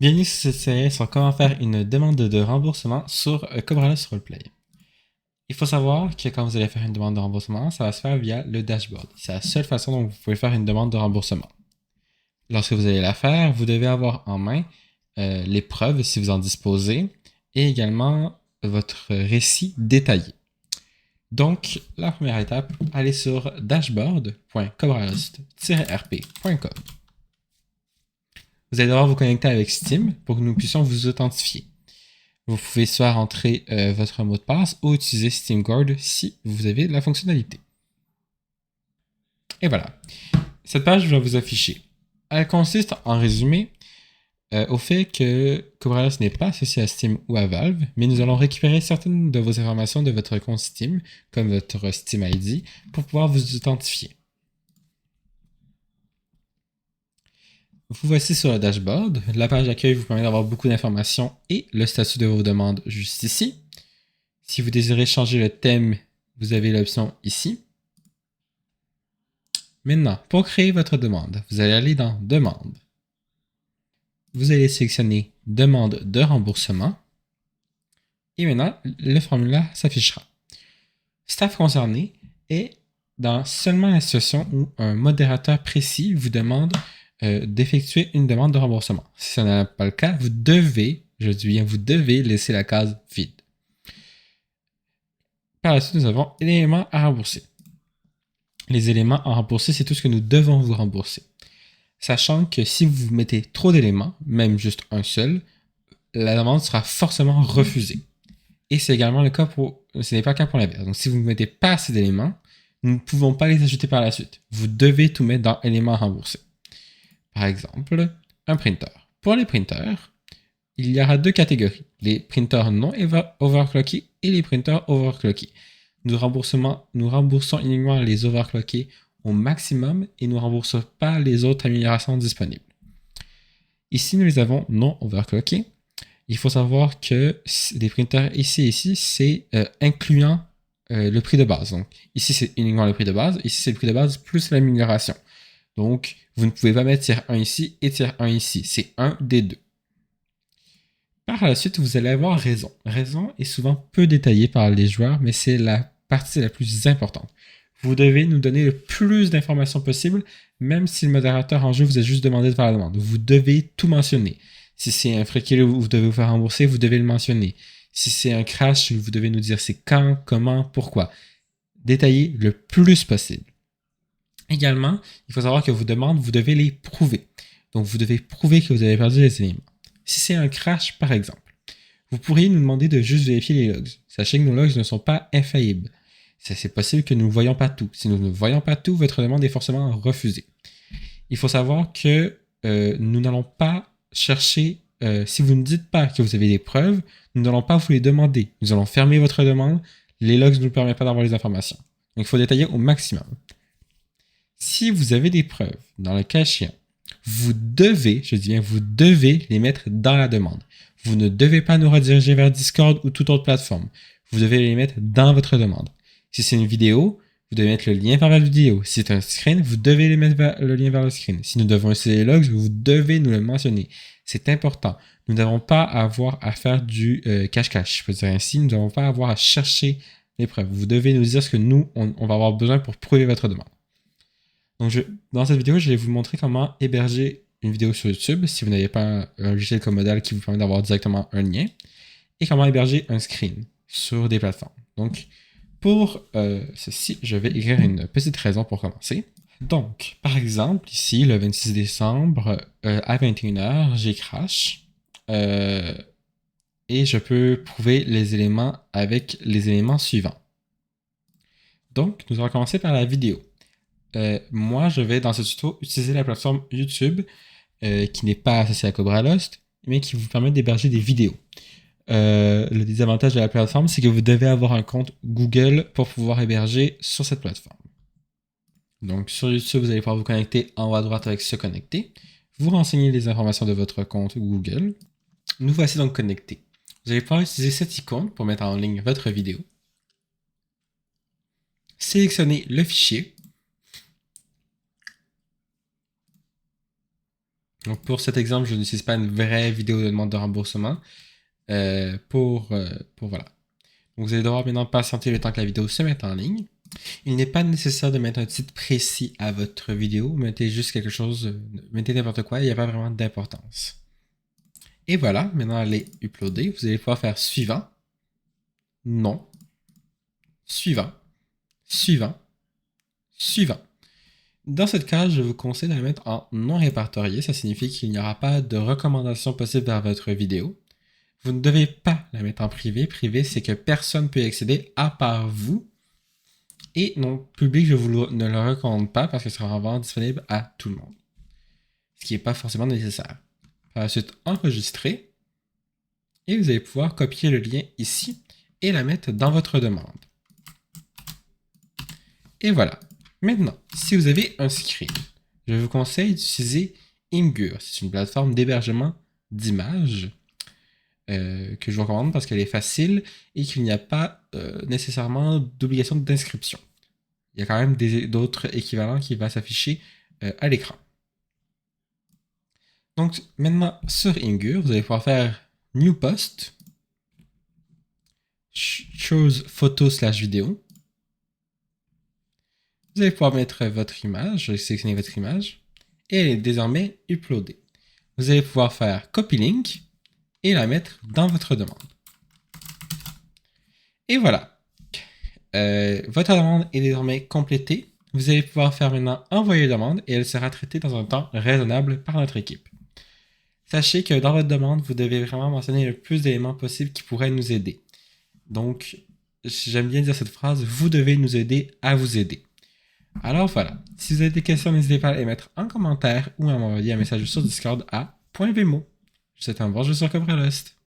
Bienvenue sur cette série sur comment faire une demande de remboursement sur Cobralos Roleplay. Il faut savoir que quand vous allez faire une demande de remboursement, ça va se faire via le dashboard. C'est la seule façon dont vous pouvez faire une demande de remboursement. Lorsque vous allez la faire, vous devez avoir en main les preuves si vous en disposez et également votre récit détaillé. Donc, la première étape, allez sur dashboard.cobralos-rp.com. Vous allez devoir vous connecter avec Steam pour que nous puissions vous authentifier. Vous pouvez soit rentrer votre mot de passe ou utiliser SteamGuard si vous avez la fonctionnalité. Et voilà. Cette page va vous afficher. Elle consiste, en résumé, au fait que Cobralos n'est pas associé à Steam ou à Valve, mais nous allons récupérer certaines de vos informations de votre compte Steam, comme votre Steam ID, pour pouvoir vous authentifier. Vous voici sur le dashboard. La page d'accueil vous permet d'avoir beaucoup d'informations et le statut de vos demandes juste ici. Si vous désirez changer le thème, vous avez l'option ici. Maintenant, pour créer votre demande, vous allez aller dans Demande. Vous allez sélectionner Demande de remboursement. Et maintenant, le formulaire s'affichera. Staff concerné est dans seulement la situation où un modérateur précis vous demande d'effectuer une demande de remboursement. Si ce n'est pas le cas, vous devez, je dis bien, vous devez laisser la case vide. Par la suite, nous avons éléments à rembourser. Les éléments à rembourser, c'est tout ce que nous devons vous rembourser. Sachant que si vous mettez trop d'éléments, même juste un seul, la demande sera forcément refusée. Et c'est également le cas ce n'est pas le cas pour l'inverse. Donc si vous ne mettez pas assez d'éléments, nous ne pouvons pas les ajouter par la suite. Vous devez tout mettre dans éléments à rembourser. Par exemple, un printer. Pour les printers, il y aura deux catégories. Les printers non overclockés et les printers overclockés. Nous remboursons uniquement les overclockés au maximum et nous ne remboursons pas les autres améliorations disponibles. Ici, nous les avons non overclockés. Il faut savoir que les printers ici, c'est incluant le prix de base. Donc, ici, c'est uniquement le prix de base. Ici, c'est le prix de base plus l'amélioration. Donc, vous ne pouvez pas mettre tier 1 ici et tier 1 ici. C'est un des deux. Par la suite, vous allez avoir raison. Raison est souvent peu détaillée par les joueurs, mais c'est la partie la plus importante. Vous devez nous donner le plus d'informations possible, même si le modérateur en jeu vous a juste demandé de faire la demande. Vous devez tout mentionner. Si c'est un frais où vous devez vous faire rembourser, vous devez le mentionner. Si c'est un crash, vous devez nous dire c'est quand, comment, pourquoi. Détaillez le plus possible. Également, il faut savoir que vos demandes, vous devez les prouver. Donc, vous devez prouver que vous avez perdu les éléments. Si c'est un crash, par exemple, vous pourriez nous demander de juste vérifier les logs. Sachez que nos logs ne sont pas infaillibles. C'est possible que nous ne voyons pas tout. Si nous ne voyons pas tout, votre demande est forcément refusée. Il faut savoir que nous n'allons pas chercher, si vous ne dites pas que vous avez des preuves, nous n'allons pas vous les demander. Nous allons fermer votre demande. Les logs ne nous permettent pas d'avoir les informations. Donc, il faut détailler au maximum. Si vous avez des preuves, dans le cas échéant, vous devez, je dis bien, vous devez les mettre dans la demande. Vous ne devez pas nous rediriger vers Discord ou toute autre plateforme. Vous devez les mettre dans votre demande. Si c'est une vidéo, vous devez mettre le lien vers la vidéo. Si c'est un screen, vous devez mettre le lien vers le screen. Si nous devons utiliser les logs, vous devez nous le mentionner. C'est important. Nous n'avons pas à avoir à faire du cache-cache, je peux dire ainsi. Nous n'avons pas à avoir à chercher les preuves. Vous devez nous dire ce que nous, on va avoir besoin pour prouver votre demande. Donc, dans cette vidéo, je vais vous montrer comment héberger une vidéo sur YouTube si vous n'avez pas un logiciel comme Modal qui vous permet d'avoir directement un lien, et comment héberger un screen sur des plateformes. Donc, pour ceci, je vais écrire une petite raison pour commencer. Donc, par exemple, ici, le 26 décembre, à 21h, j'ai crash, et je peux prouver les éléments avec les éléments suivants. Donc, nous allons commencer par la vidéo. Moi, je vais dans ce tuto utiliser la plateforme YouTube qui n'est pas associée à Cobralos, mais qui vous permet d'héberger des vidéos. Le désavantage de la plateforme, c'est que vous devez avoir un compte Google pour pouvoir héberger sur cette plateforme. Donc, sur YouTube, vous allez pouvoir vous connecter en haut à droite avec Se connecter. Vous renseignez les informations de votre compte Google. Nous voici donc connectés. Vous allez pouvoir utiliser cette icône pour mettre en ligne votre vidéo. Sélectionnez le fichier. Donc pour cet exemple, je n'utilise pas une vraie vidéo de demande de remboursement pour voilà. Donc vous allez devoir maintenant patienter le temps que la vidéo se mette en ligne. Il n'est pas nécessaire de mettre un titre précis à votre vidéo. Mettez juste quelque chose, mettez n'importe quoi, il n'y a pas vraiment d'importance. Et voilà, maintenant allez uploader. Vous allez pouvoir faire suivant, non, suivant, suivant, suivant. Dans cette case, je vous conseille de la mettre en non répertorié. Ça signifie qu'il n'y aura pas de recommandation possible vers votre vidéo. Vous ne devez pas la mettre en privé. Privé, c'est que personne ne peut y accéder à part vous. Et non, public, ne le recommande pas parce que ce sera vraiment disponible à tout le monde. Ce qui n'est pas forcément nécessaire. Par la suite, enregistrer. Et vous allez pouvoir copier le lien ici et la mettre dans votre demande. Et voilà. Maintenant, si vous avez un script, je vous conseille d'utiliser Imgur. C'est une plateforme d'hébergement d'images que je vous recommande parce qu'elle est facile et qu'il n'y a pas nécessairement d'obligation d'inscription. Il y a quand même d'autres équivalents qui vont s'afficher à l'écran. Donc maintenant, sur Imgur, vous allez pouvoir faire New Post, Choose Photo / vidéo. Vous allez pouvoir mettre votre image, je vais sélectionner votre image, et elle est désormais uploadée. Vous allez pouvoir faire Copy Link et la mettre dans votre demande. Et voilà. Votre demande est désormais complétée. Vous allez pouvoir faire maintenant envoyer demande et elle sera traitée dans un temps raisonnable par notre équipe. Sachez que dans votre demande, vous devez vraiment mentionner le plus d'éléments possibles qui pourraient nous aider. Donc, j'aime bien dire cette phrase, vous devez nous aider à vous aider. Alors voilà, si vous avez des questions, n'hésitez pas à les mettre en commentaire ou à m'envoyer un message sur Discord à .vmo. Je vous souhaite un bon jeu sur Cobra Lost.